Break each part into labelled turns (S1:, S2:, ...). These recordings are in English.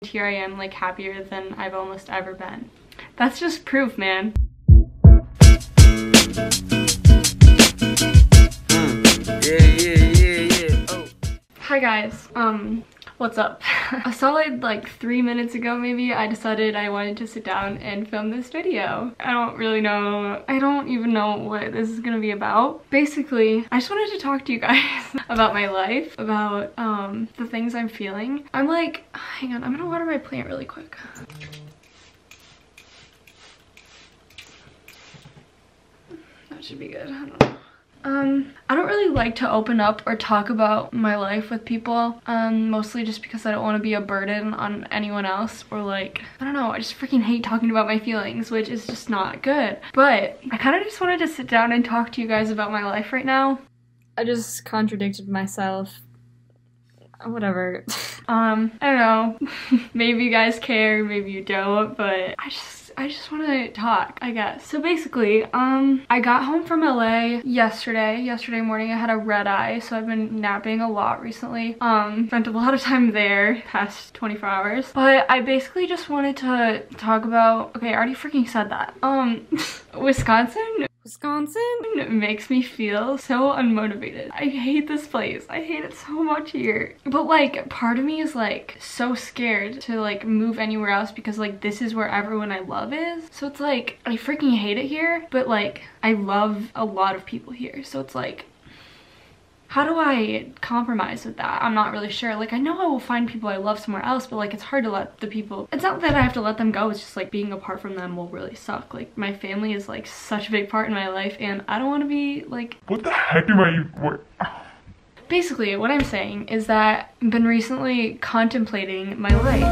S1: Here I am, like, happier than I've almost ever been. That's just proof, man. Yeah. Oh. Hi guys, what's up? A solid like 3 minutes ago maybe, I decided I wanted to sit down and film this video. I don't even know what this is gonna be about. Basically, I just wanted to talk to you guys about my life, about the things I'm feeling. I'm like, hang on, I'm gonna water my plant really quick. That should be good, I don't know. I don't really like to open up or talk about my life with people, mostly just because I don't want to be a burden on anyone else, or like, I don't know, I just freaking hate talking about my feelings, which is just not good. But I kind of just wanted to sit down and talk to you guys about my life right now. I just contradicted myself. Whatever. I don't know. Maybe you guys care, maybe you don't, but I just want to talk, I guess. So basically, I got home from LA yesterday morning. I had a red eye, so I've been napping a lot recently. Spent a lot of time there past 24 hours. But I basically just wanted to talk about, okay, I already freaking said that. Wisconsin makes me feel so unmotivated. I hate this place. I hate it so much here. But like, part of me is like so scared to like move anywhere else because like this is where everyone I love is. So it's like, I freaking hate it here, but like I love a lot of people here. So it's like, how do I compromise with that? I'm not really sure. Like, I know I will find people I love somewhere else, but like it's hard to let the people, it's not that I have to let them go, it's just like being apart from them will really suck. Like, my family is like such a big part in my life, and I don't want to be like, what the heck am I, what? Basically, what I'm saying is that I've been recently contemplating my life.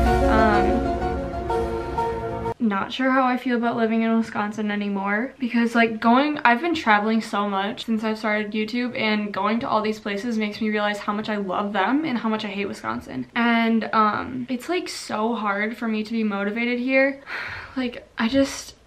S1: Not sure how I feel about living in Wisconsin anymore, because like I've been traveling so much since I've started YouTube, and going to all these places makes me realize how much I love them and how much I hate Wisconsin. And it's like so hard for me to be motivated here. Like,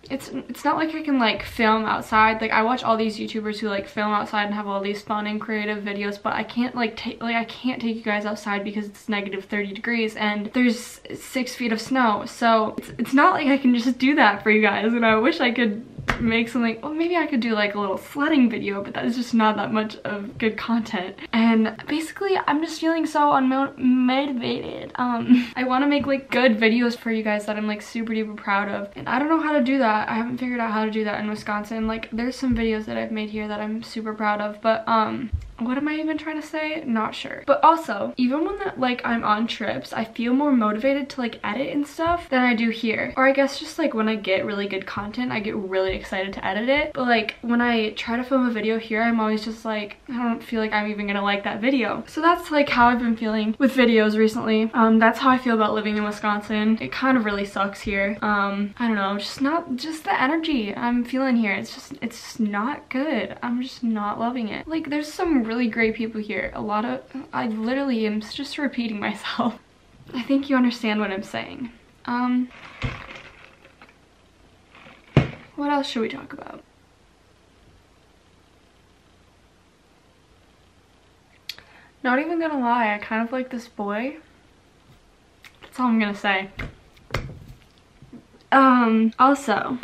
S1: it's not like I can like film outside. Like, I watch all these YouTubers who like film outside and have all these fun and creative videos, but I can't I can't take you guys outside because it's -30 degrees and there's 6 feet of snow. So it's not like I can just do that for you guys, and I wish I could make something. Well, maybe I could do like a little sledding video, but that is just not that much of good content. And basically, I'm just feeling so unmotivated. I want to make like good videos for you guys that I'm like super duper proud of, and I don't know how to do that. I haven't figured out how to do that in Wisconsin. Like, there's some videos that I've made here that I'm super proud of, but what am I even trying to say? Not sure. But also, even when like I'm on trips, I feel more motivated to like edit and stuff than I do here. Or I guess just like when I get really good content, I get really excited to edit it. But like when I try to film a video here, I'm always just like, I don't feel like I'm even gonna like that video. So that's like how I've been feeling with videos recently. That's how I feel about living in Wisconsin. It kind of really sucks here. I don't know, just the energy I'm feeling here. It's just not good. I'm just not loving it. Like, there's some really great people here. I literally am just repeating myself. I think you understand what I'm saying. What else should we talk about? Not even gonna lie, I kind of like this boy. That's all I'm gonna say. Also,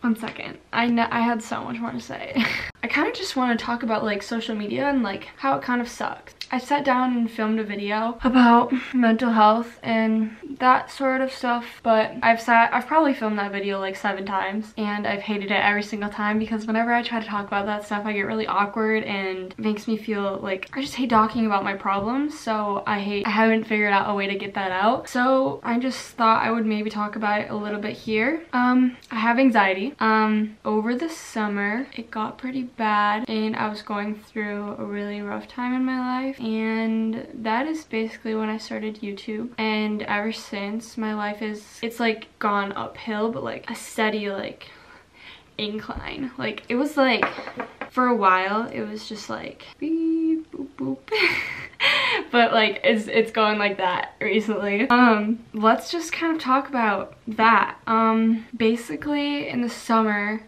S1: one second. I had so much more to say. I kind of just want to talk about like social media and like how it kind of sucks. I sat down and filmed a video about mental health and that sort of stuff, but I've probably filmed that video like 7 times, and I've hated it every single time because whenever I try to talk about that stuff, I get really awkward and it makes me feel like I just hate talking about my problems. So I haven't figured out a way to get that out. So I just thought I would maybe talk about it a little bit here. I have anxiety. Over the summer, it got pretty bad and I was going through a really rough time in my life, and that is basically when I started YouTube. And ever since, my life it's like gone uphill, but like a steady like incline. Like, it was like, for a while it was just like beep boop boop but like it's going like that recently. Let's just kind of talk about that. Basically in the summer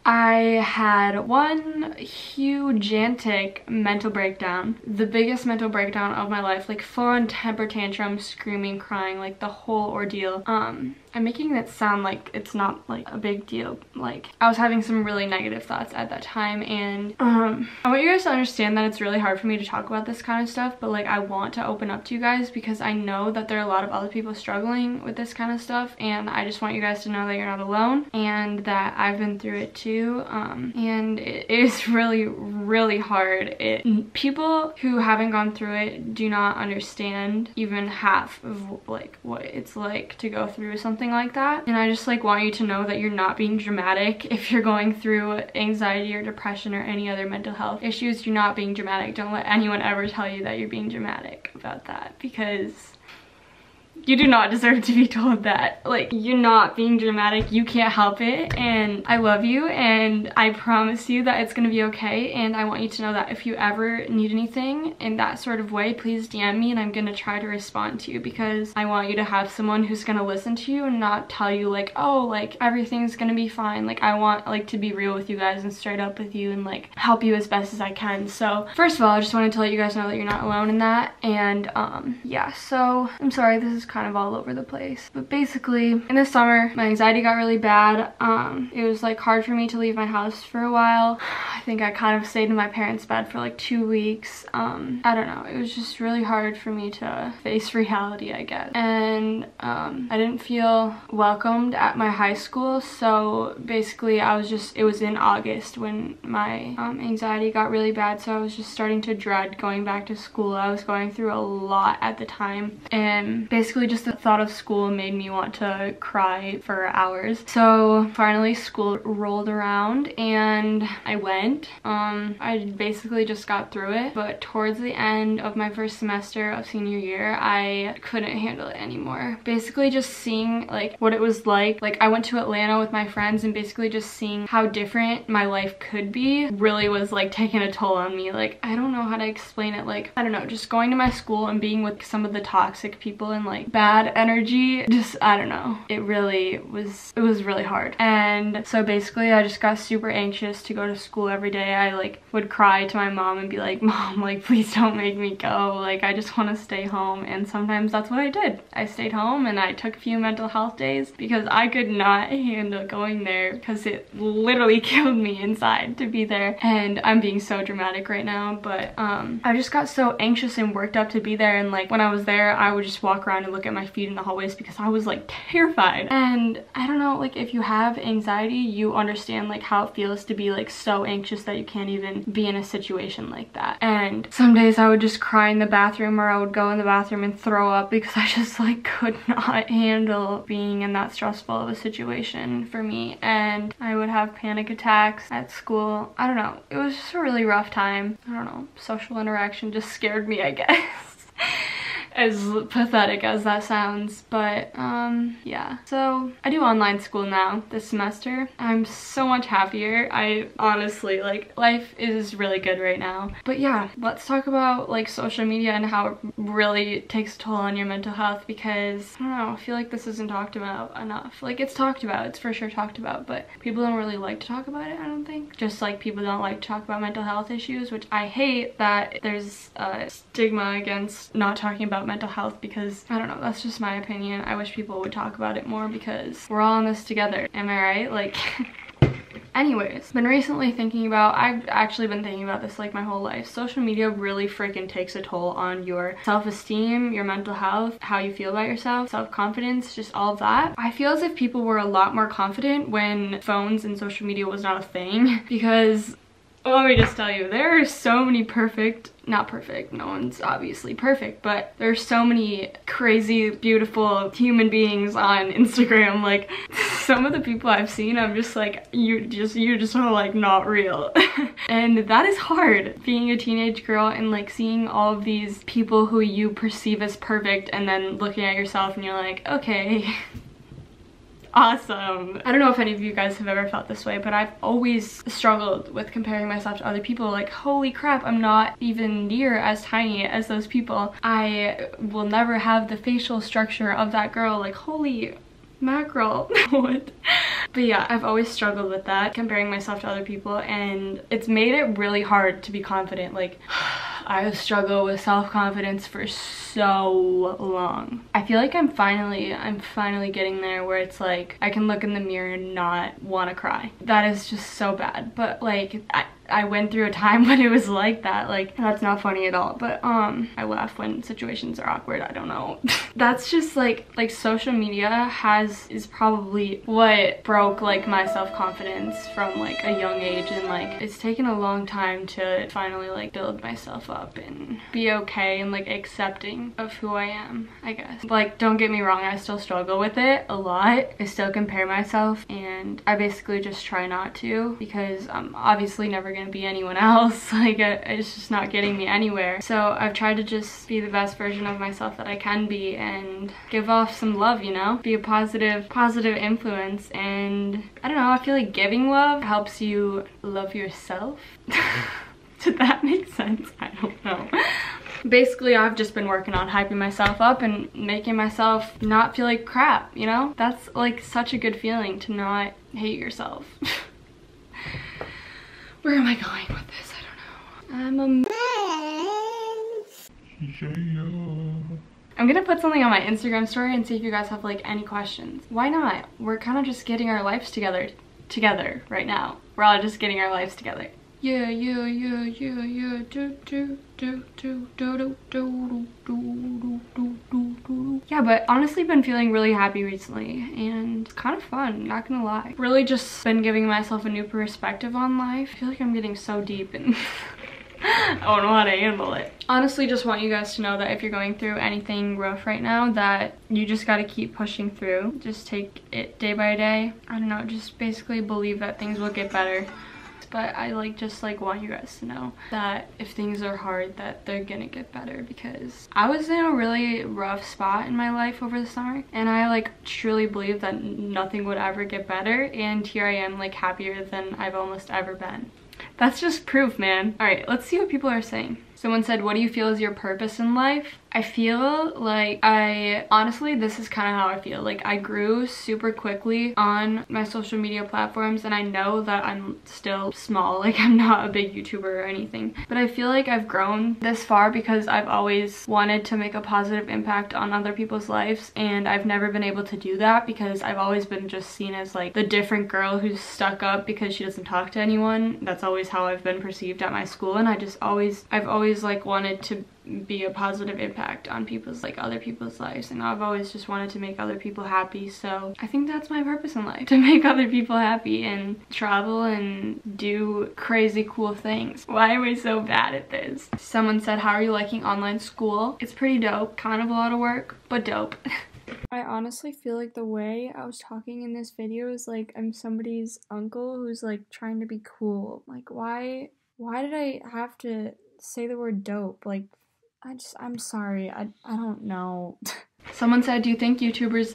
S1: I had one hugigantic mental breakdown. The biggest mental breakdown of my life, like full on temper tantrum, screaming, crying, like the whole ordeal. I'm making it sound like it's not like a big deal. Like I was having some really negative thoughts at that time, and I want you guys to understand that it's really hard for me to talk about this kind of stuff, but like I want to open up to you guys because I know that there are a lot of other people struggling with this kind of stuff, and I just want you guys to know that you're not alone and that I've been through it too. And it is really hard. People who haven't gone through it do not understand even half of like what it's like to go through something like that. And I just like want you to know that you're not being dramatic. If you're going through anxiety or depression or any other mental health issues, you're not being dramatic. Don't let anyone ever tell you that you're being dramatic about that, because you do not deserve to be told that. Like, you're not being dramatic. You can't help it. And I love you, and I promise you that it's gonna be okay. And I want you to know that if you ever need anything in that sort of way, please DM me and I'm gonna try to respond to you, because I want you to have someone who's gonna listen to you and not tell you like, oh, like everything's gonna be fine. Like I want like to be real with you guys and straight up with you and like help you as best as I can. So first of all, I just wanted to let you guys know that you're not alone in that. And yeah, so I'm sorry this is kind of all over the place, but basically in the summer my anxiety got really bad. It was like hard for me to leave my house for a while. I think I kind of stayed in my parents' bed for like 2 weeks. I don't know, it was just really hard for me to face reality, I guess. And I didn't feel welcomed at my high school, so basically it was in August when my anxiety got really bad, so I was just starting to dread going back to school. I was going through a lot at the time, and basically just the thought of school made me want to cry for hours. So finally school rolled around and I went. I basically just got through it, but towards the end of my first semester of senior year, I couldn't handle it anymore. Basically just seeing like what it was like I went to Atlanta with my friends, and basically just seeing how different my life could be really was like taking a toll on me. Like I don't know how to explain it. Like I don't know, just going to my school and being with some of the toxic people and like bad energy, just I don't know, it was really hard. And so basically I just got super anxious to go to school every day. I like would cry to my mom and be like, Mom, like please don't make me go, like I just want to stay home. And sometimes that's what I did. I stayed home and I took a few mental health days because I could not handle going there, because it literally killed me inside to be there. And I'm being so dramatic right now, but I just got so anxious and worked up to be there. And like when I was there, I would just walk around and look at my feet in the hallways because I was like terrified. And I don't know, like if you have anxiety, you understand like how it feels to be like so anxious that you can't even be in a situation like that. And some days I would just cry in the bathroom, or I would go in the bathroom and throw up because I just like could not handle being in that stressful of a situation for me. And I would have panic attacks at school. I don't know, it was just a really rough time. I don't know, social interaction just scared me, I guess. As pathetic as that sounds, but yeah. So I do online school now this semester. I'm so much happier. I honestly, like, life is really good right now. But yeah, let's talk about like social media and how it really takes a toll on your mental health, because I don't know, I feel like this isn't talked about enough. Like it's talked about, it's for sure talked about, but people don't really like to talk about it, I don't think. Just like people don't like to talk about mental health issues, which I hate that there's a stigma against not talking about mental health, because I don't know, that's just my opinion. I wish people would talk about it more because we're all in this together. Am I right? Like anyways, been recently thinking about, I've actually been thinking about this like my whole life. Social media really freaking takes a toll on your self-esteem, your mental health, how you feel about yourself, self-confidence, just all of that. I feel as if people were a lot more confident when phones and social media was not a thing, because let me just tell you, there are so many not perfect, no one's obviously perfect, but there's so many crazy, beautiful human beings on Instagram. Like some of the people I've seen, I'm just like, you just are like not real. And that is hard, being a teenage girl and like seeing all of these people who you perceive as perfect, and then looking at yourself and you're like, okay. Awesome. I don't know if any of you guys have ever felt this way, but I've always struggled with comparing myself to other people. Like, holy crap, I'm not even near as tiny as those people. I will never have the facial structure of that girl. Like, holy mackerel. What? But yeah, I've always struggled with that, comparing myself to other people, and it's made it really hard to be confident. Like, I have struggled with self-confidence for so long. I feel like I'm finally getting there where it's like I can look in the mirror and not want to cry. That is just so bad. But like I went through a time when it was like that. Like, that's not funny at all, but I laugh when situations are awkward. I don't know. That's just like social media is probably what broke like my self-confidence from like a young age, and like it's taken a long time to finally like build myself up and be okay and like accepting of who I am, I guess. Like, don't get me wrong, I still struggle with it a lot. I still compare myself, and I basically just try not to, because I'm obviously never gonna be anyone else. Like, it's just not getting me anywhere. So I've tried to just be the best version of myself that I can be and give off some love, you know? Be a positive influence. And I don't know, I feel like giving love helps you love yourself. Did that make sense? I don't know. Basically, I've just been working on hyping myself up and making myself not feel like crap, you know? That's like such a good feeling, to not hate yourself. Where am I going with this? I don't know. I'm a mess. I'm gonna put something on my Instagram story and see if you guys have like any questions. Why not? We're kind of just getting our lives together right now. We're all just getting our lives together. Yeah, do yeah, but honestly been feeling really happy recently, and it's kind of fun, not gonna lie. Really just been giving myself a new perspective on life. I feel like I'm getting so deep and I don't know how to handle it. Honestly, just want you guys to know that if you're going through anything rough right now, that you just gotta keep pushing through. Just take it day by day. I don't know, just basically believe that things will get better. But I just want you guys to know that if things are hard, that they're gonna get better, because I was in a really rough spot in my life over the summer, and I truly believed that nothing would ever get better, and here I am happier than I've almost ever been. That's just proof, man. All right, let's see what people are saying. Someone said, what do you feel is your purpose in life? I feel like honestly, this is kind of how I feel. Like, I grew super quickly on my social media platforms, and I know that I'm still small. Like, I'm not a big YouTuber or anything. But I feel like I've grown this far because I've always wanted to make a positive impact on other people's lives, and I've never been able to do that because I've always been just seen as the different girl who's stuck up because she doesn't talk to anyone. That's always how I've been perceived at my school, and I've always wanted to be a positive impact on people's other people's lives, and I've always just wanted to make other people happy. So I think that's my purpose in life, to make other people happy and travel and do crazy cool things. Why am I so bad at this? Someone said, how are you liking online school? It's pretty dope, kind of a lot of work, but dope. I honestly feel like the way I was talking in this video is I'm somebody's uncle who's trying to be cool. Why did I have to say the word dope? I'm sorry, I don't know. Someone said, do you think YouTube is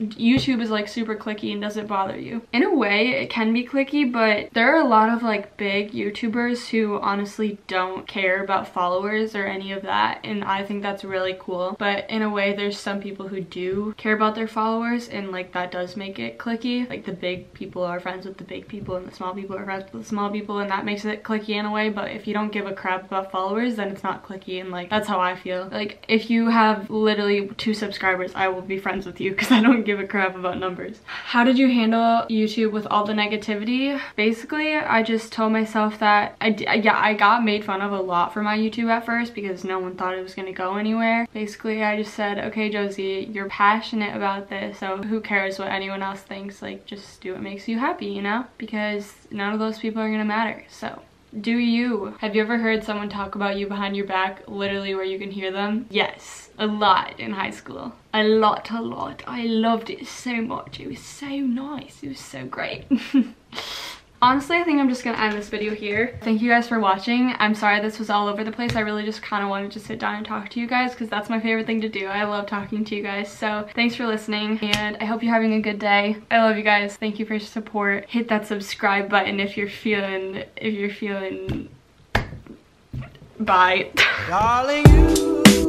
S1: super clicky and does it bother you? In a way, it can be clicky, but there are a lot of big YouTubers who honestly don't care about followers or any of that, and I think that's really cool. But in a way, there's some people who do care about their followers, and that does make it clicky. The big people are friends with the big people, and the small people are friends with the small people, and that makes it clicky in a way. But if you don't give a crap about followers, then it's not clicky, and that's how I feel. If you have literally 2 subscribers, I will be friends with you because I don't give a crap about numbers. How did you handle YouTube with all the negativity? Basically, I just told myself that I got made fun of a lot for my YouTube at first because no one thought it was gonna go anywhere. Basically, I just said, okay, Josie, you're passionate about this, so who cares what anyone else thinks? Just do what makes you happy, you know? Because none of those people are gonna matter, so do you. Have you ever heard someone talk about you behind your back, literally where you can hear them? Yes, a lot in high school. A lot. I loved it so much. It was so nice. It was so great. Honestly, I think I'm just gonna end this video here. Thank you guys for watching. I'm sorry this was all over the place. I really just kind of wanted to sit down and talk to you guys because that's my favorite thing to do. I love talking to you guys. So thanks for listening, and I hope you're having a good day. I love you guys. Thank you for your support. Hit that subscribe button if you're feeling bye. Darling, you